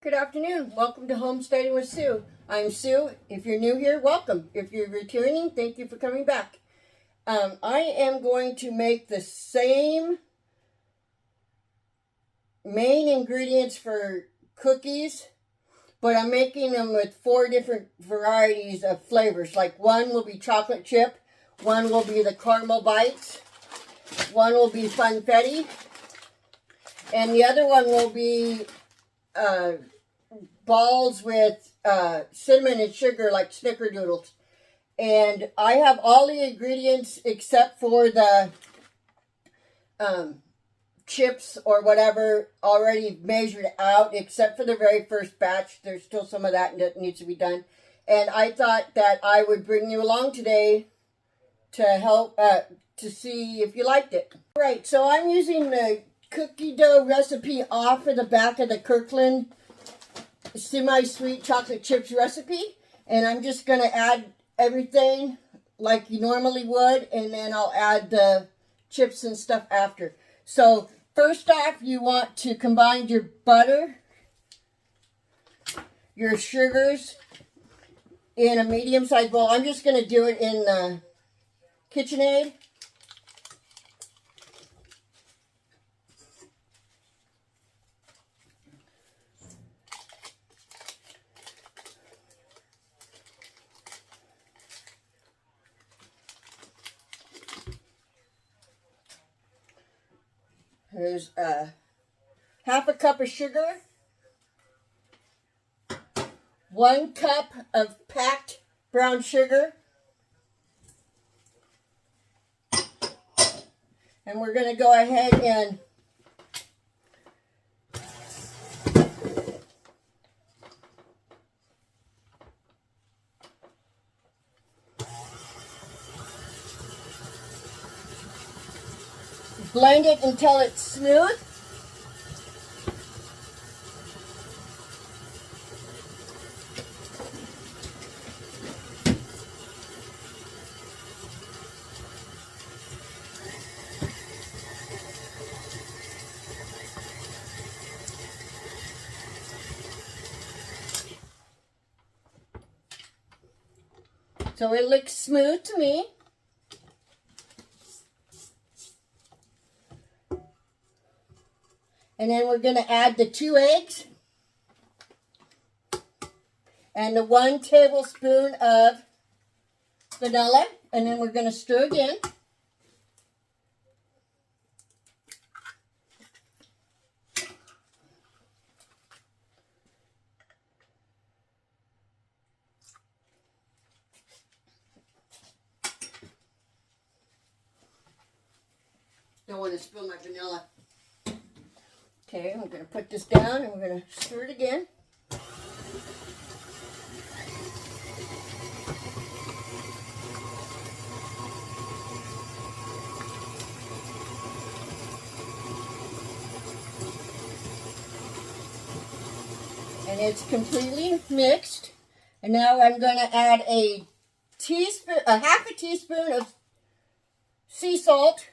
Good afternoon. Welcome to Homesteading with Sue. I'm Sue. If you're new here, welcome. If you're returning, thank you for coming back. I am going to make the same main ingredients for cookies, but I'm making them with 4 different varieties of flavors. Like one will be chocolate chip, one will be the caramel bites, one will be funfetti, and the other one will be balls with cinnamon and sugar, like snicker doodles. And I have all the ingredients except for the chips or whatever already measured out, except for the very first batch. There's still some of that that needs to be done. And I thought that I would bring you along today to help to see if you liked it. Right, so I'm using the cookie dough recipe off of the back of the Kirkland semi-sweet chocolate chips recipe, and I'm just going to add everything like you normally would, and then I'll add the chips and stuff after. So first off, you want to combine your butter, your sugars in a medium-sized bowl. I'm just going to do it in the KitchenAid. There's half a cup of sugar, 1 cup of packed brown sugar, and we're going to go ahead and blend it until it's smooth. So it looks smooth to me. And then we're going to add the 2 eggs and the 1 tablespoon of vanilla. And then we're going to stir again. Don't want to spill my vanilla. Okay, I'm going to put this down and we're going to stir it again. And it's completely mixed. And now I'm going to add a half a teaspoon of sea salt.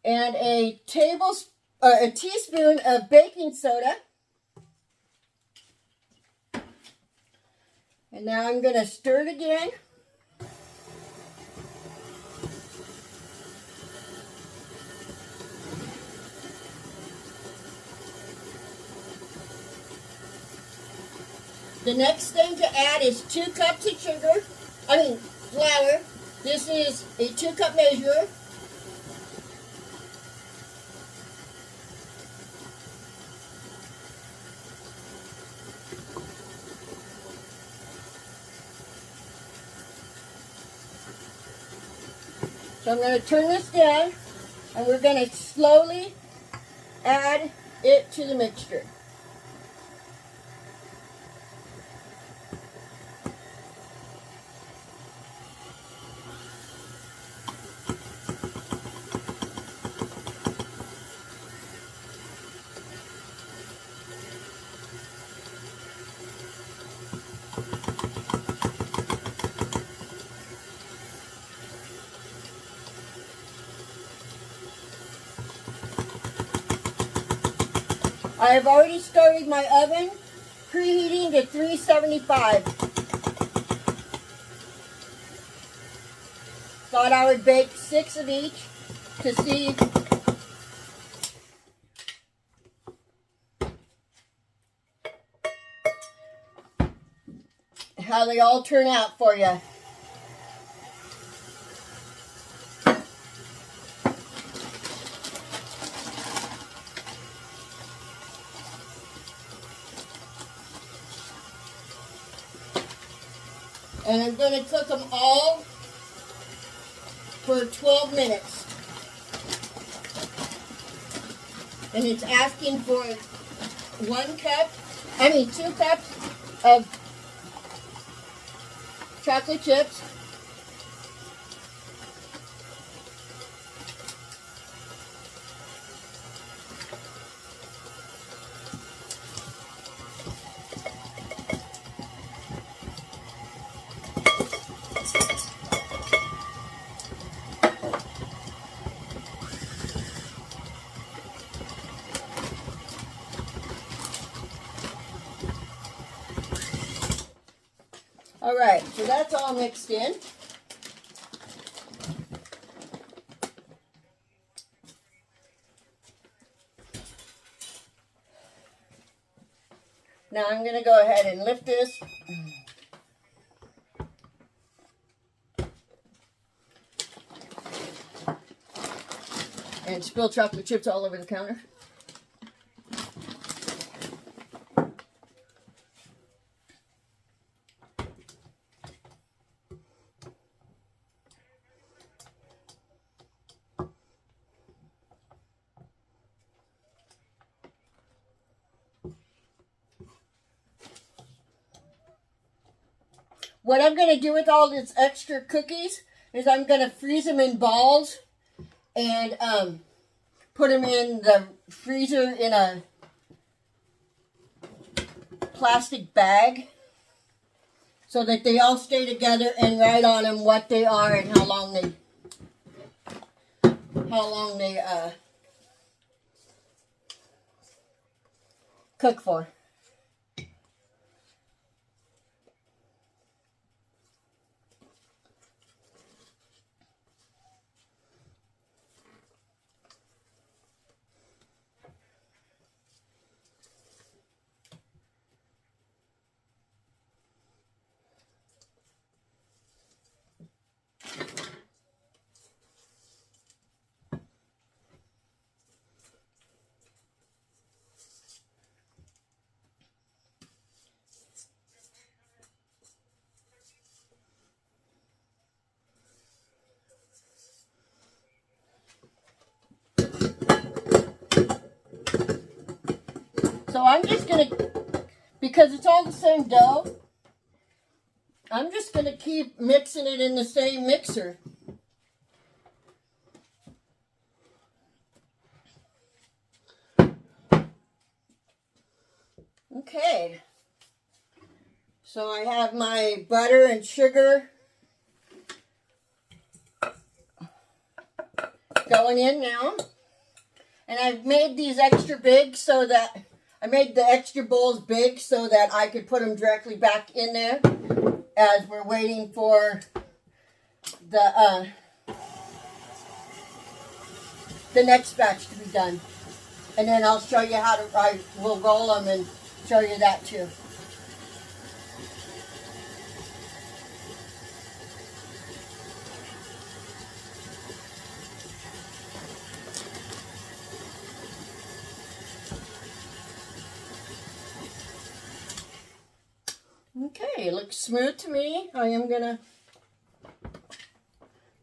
And a teaspoon of baking soda. And now I'm going to stir it again. The next thing to add is 2 cups of flour. This is a 2-cup measure. So I'm going to turn this down, and we're going to slowly add it to the mixture. I have already started my oven preheating to 375. Thought I would bake 6 of each to see how they all turn out for you. And I'm going to cook them all for 12 minutes. And it's asking for 2 cups of chocolate chips. All right, so that's all mixed in. Now I'm going to go ahead and lift this. And spill chocolate chips all over the counter. What I'm going to do with all these extra cookies is I'm going to freeze them in balls and put them in the freezer in a plastic bag so that they all stay together, and write on them what they are and how long they cook for. So I'm just going to, because it's all the same dough, I'm just going to keep mixing it in the same mixer. Okay. So I have my butter and sugar going in now. And I've made these extra big so that, I made the extra bowls big so that I could put them directly back in there as we're waiting for the next batch to be done. And then I'll show you how to, I will roll them and show you that too. Okay, it looks smooth to me. I am going to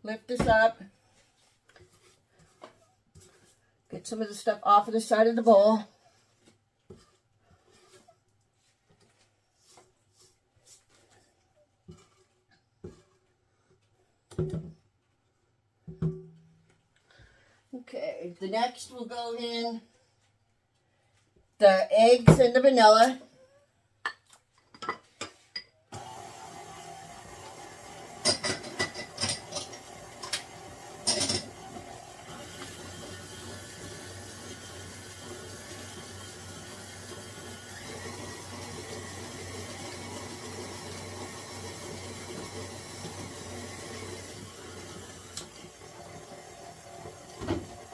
lift this up. Get some of the stuff off of the side of the bowl. Okay, the next will go in the eggs and the vanilla.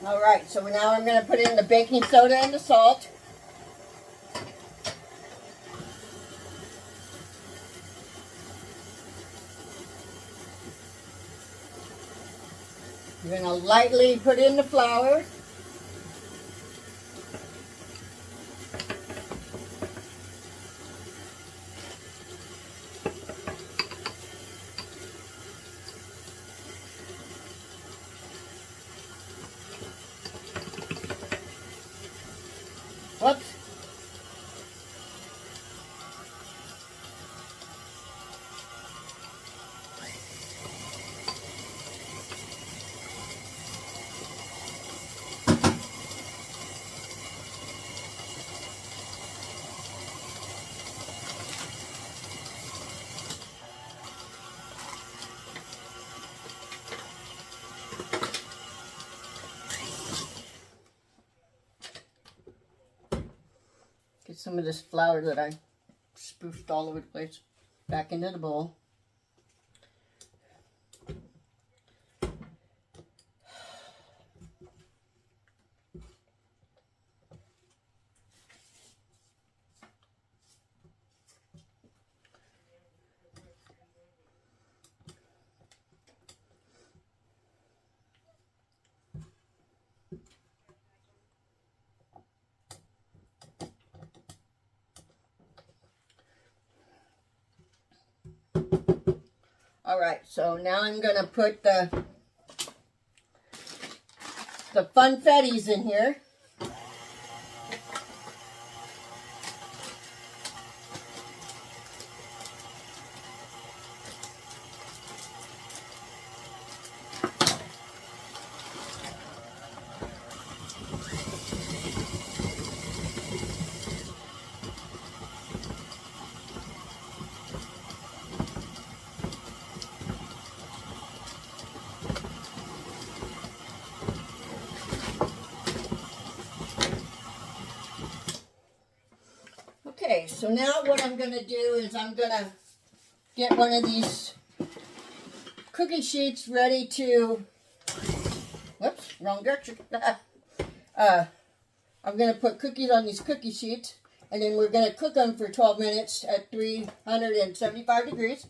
All right, so now I'm going to put in the baking soda and the salt. You're going to lightly put in the flour. Whoops. Get some of this flour that I spoofed all over the place back into the bowl. All right, so now I'm going to put the funfettis in here. Okay, so now what I'm going to do is I'm going to get one of these cookie sheets ready to, whoops, wrong direction. I'm going to put cookies on these cookie sheets, and then we're going to cook them for 12 minutes at 375 degrees.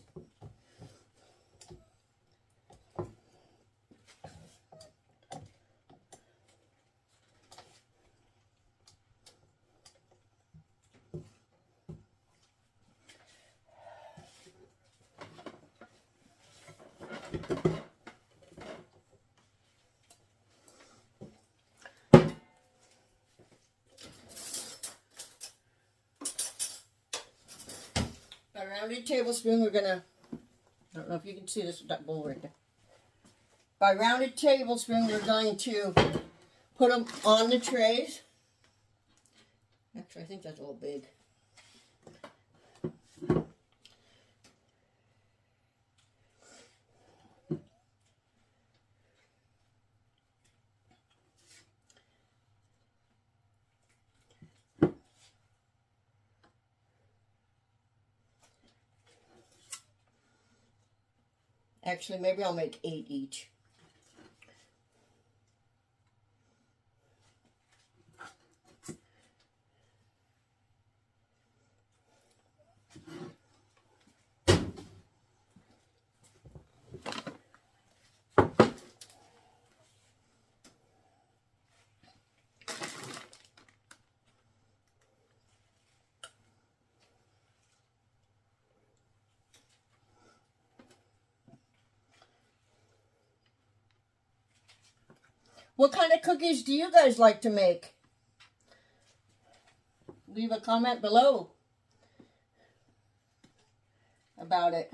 By rounded tablespoon, we're gonna, I don't know if you can see this with that bowl right there. By rounded tablespoon, we're going to put them on the trays. Actually, I think that's a little big. Actually, maybe I'll make 8 each. What kind of cookies do you guys like to make? Leave a comment below about it.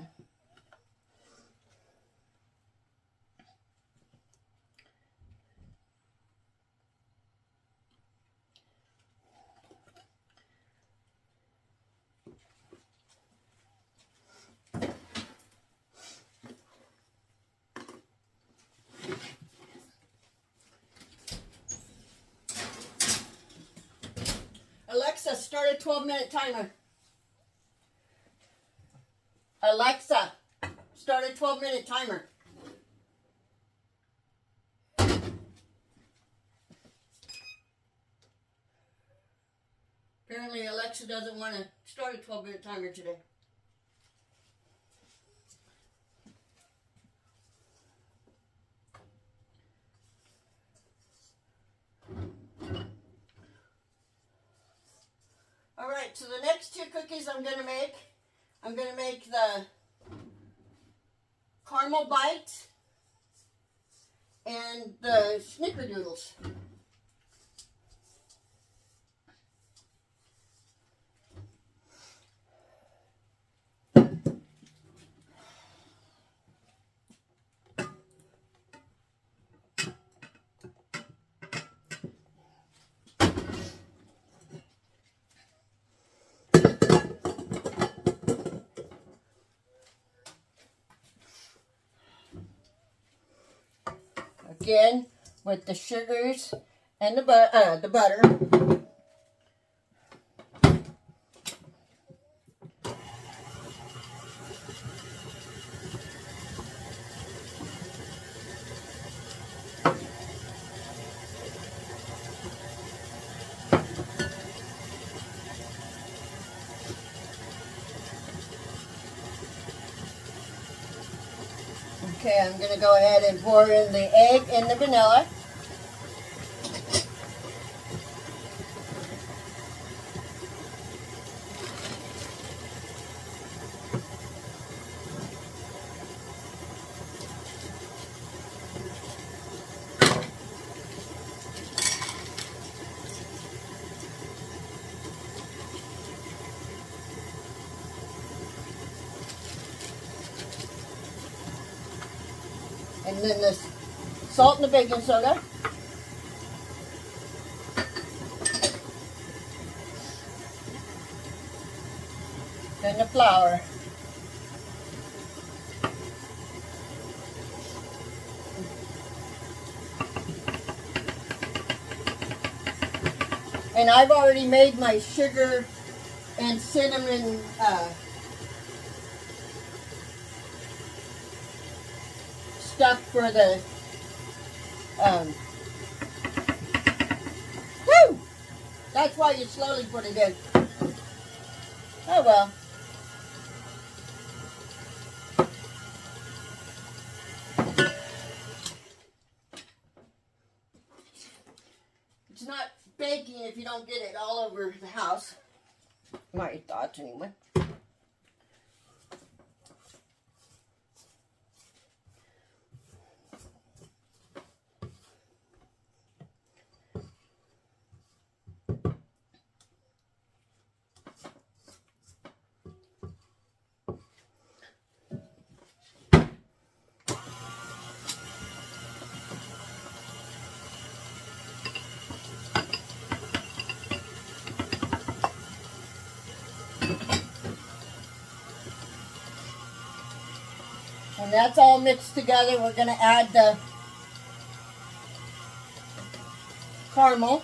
Alexa, start a 12-minute timer. Alexa, start a 12-minute timer. Apparently Alexa doesn't want to start a 12-minute timer today. Alright, so the next two cookies I'm going to make the caramel bite and the snickerdoodles. Again, with the sugars and the butter. Okay, I'm going to go ahead and pour in the egg and the vanilla. And then the salt and the baking soda. Then the flour. And I've already made my sugar and cinnamon stuff for the woo! That's why you slowly put it in. Oh well. It's not baking if you don't get it all over the house. My thoughts anyway. When that's all mixed together, we're going to add the caramel.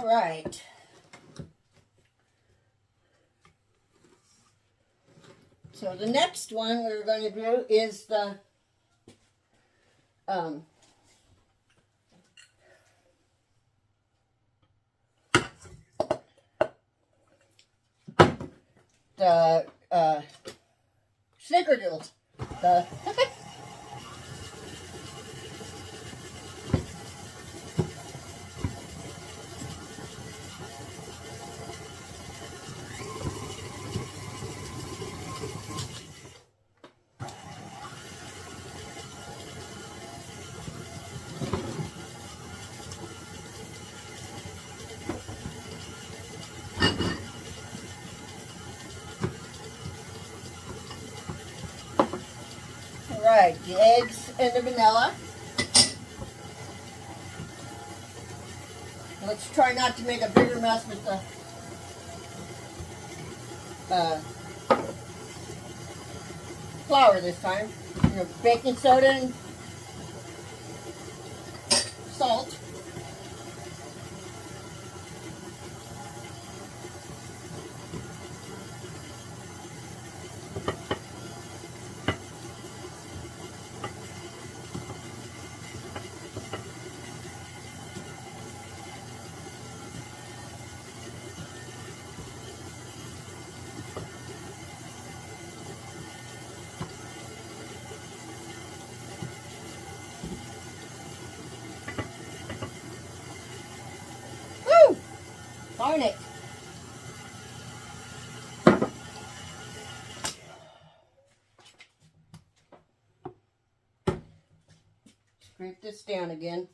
All right. So the next one we're going to do is the snickerdoodles. The all right, the eggs and the vanilla. Let's try not to make a bigger mess with the flour this time. Baking soda and salt. Woo! Darn it. Scrape this down again.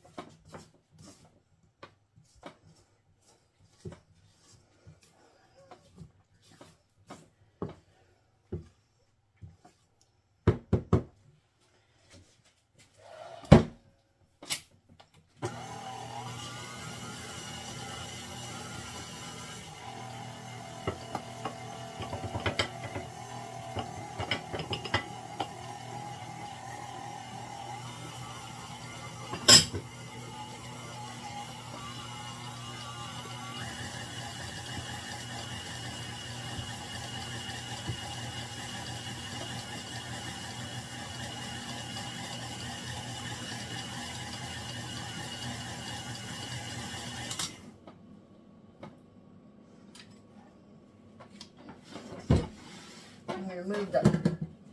I'm going to move the,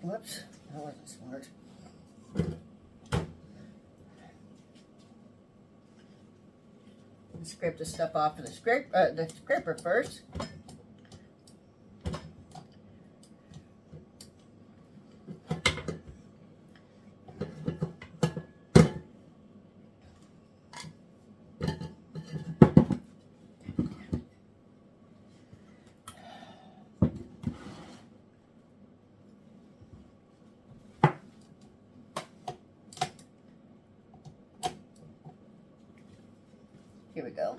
whoops, that wasn't smart. Scrape the stuff off of the scraper first. Here we go.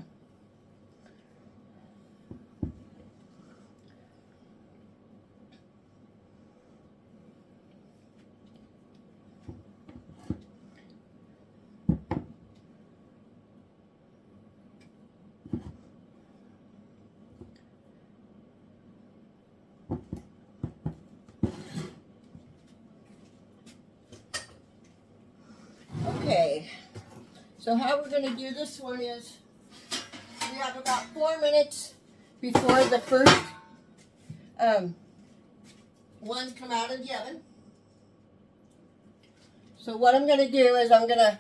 Okay, so how we're going to do this one is we have about 4 minutes before the first ones come out of the oven. So what I'm going to do is I'm going to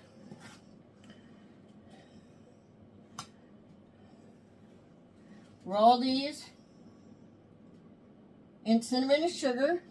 roll these in cinnamon and sugar.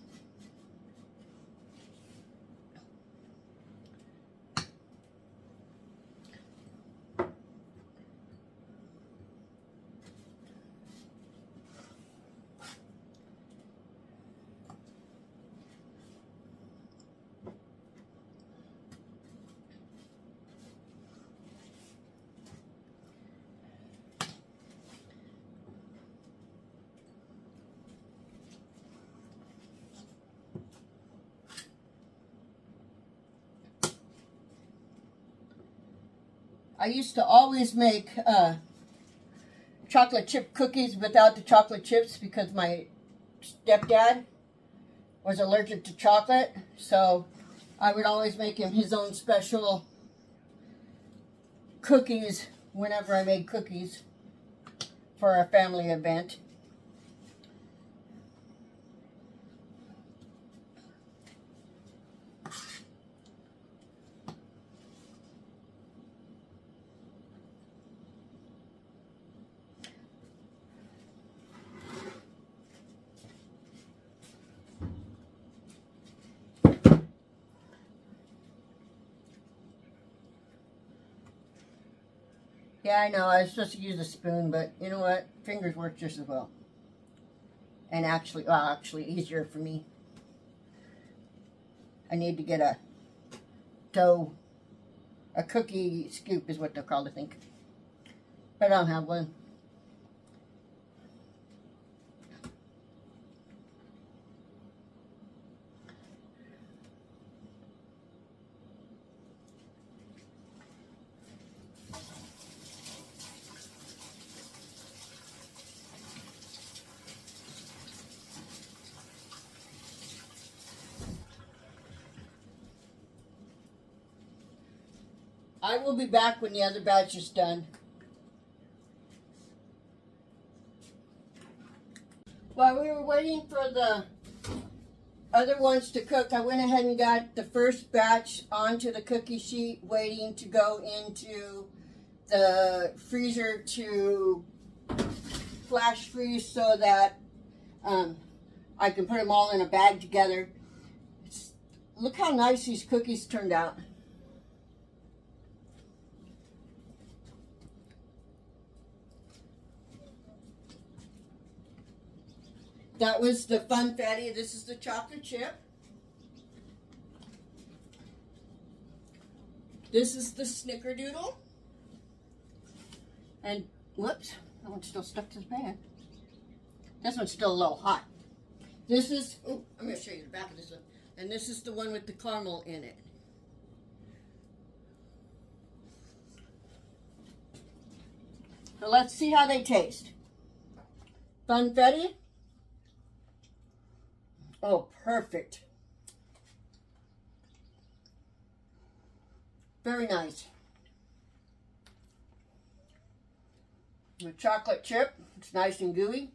I used to always make chocolate chip cookies without the chocolate chips because my stepdad was allergic to chocolate. So I would always make him his own special cookies whenever I made cookies for our family event. Yeah, I know, I was supposed to use a spoon, but you know what? Fingers work just as well. And actually, well, actually easier for me. I need to get a cookie scoop is what they're called, I think. But I don't have one. I will be back when the other batch is done. While we were waiting for the other ones to cook, I went ahead and got the first batch onto the cookie sheet, waiting to go into the freezer to flash freeze so that I can put them all in a bag together. Look how nice these cookies turned out. That was the funfetti. This is the chocolate chip. This is the snickerdoodle. And, whoops, that one's still stuck to the pan. This one's still a little hot. This is, oh, I'm going to show you the back of this one. And this is the one with the caramel in it. So let's see how they taste. Funfetti. Oh, perfect. Very nice. The chocolate chip, it's nice and gooey.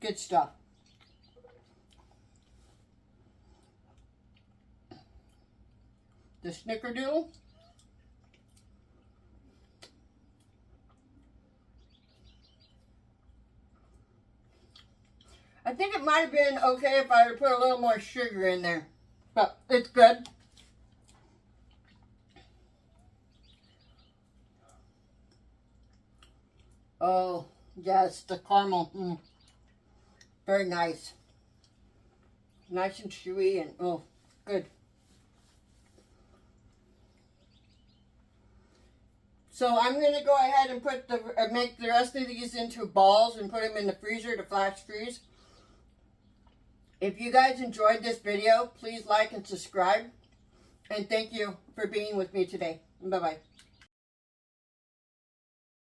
Good stuff. The snickerdoodle. I think it might have been okay if I would put a little more sugar in there, but it's good. Oh, yes, the caramel. Very nice. Nice and chewy and, oh, good. So I'm going to go ahead and put make the rest of these into balls and put them in the freezer to flash freeze. If you guys enjoyed this video, please like and subscribe. And thank you for being with me today. Bye-bye.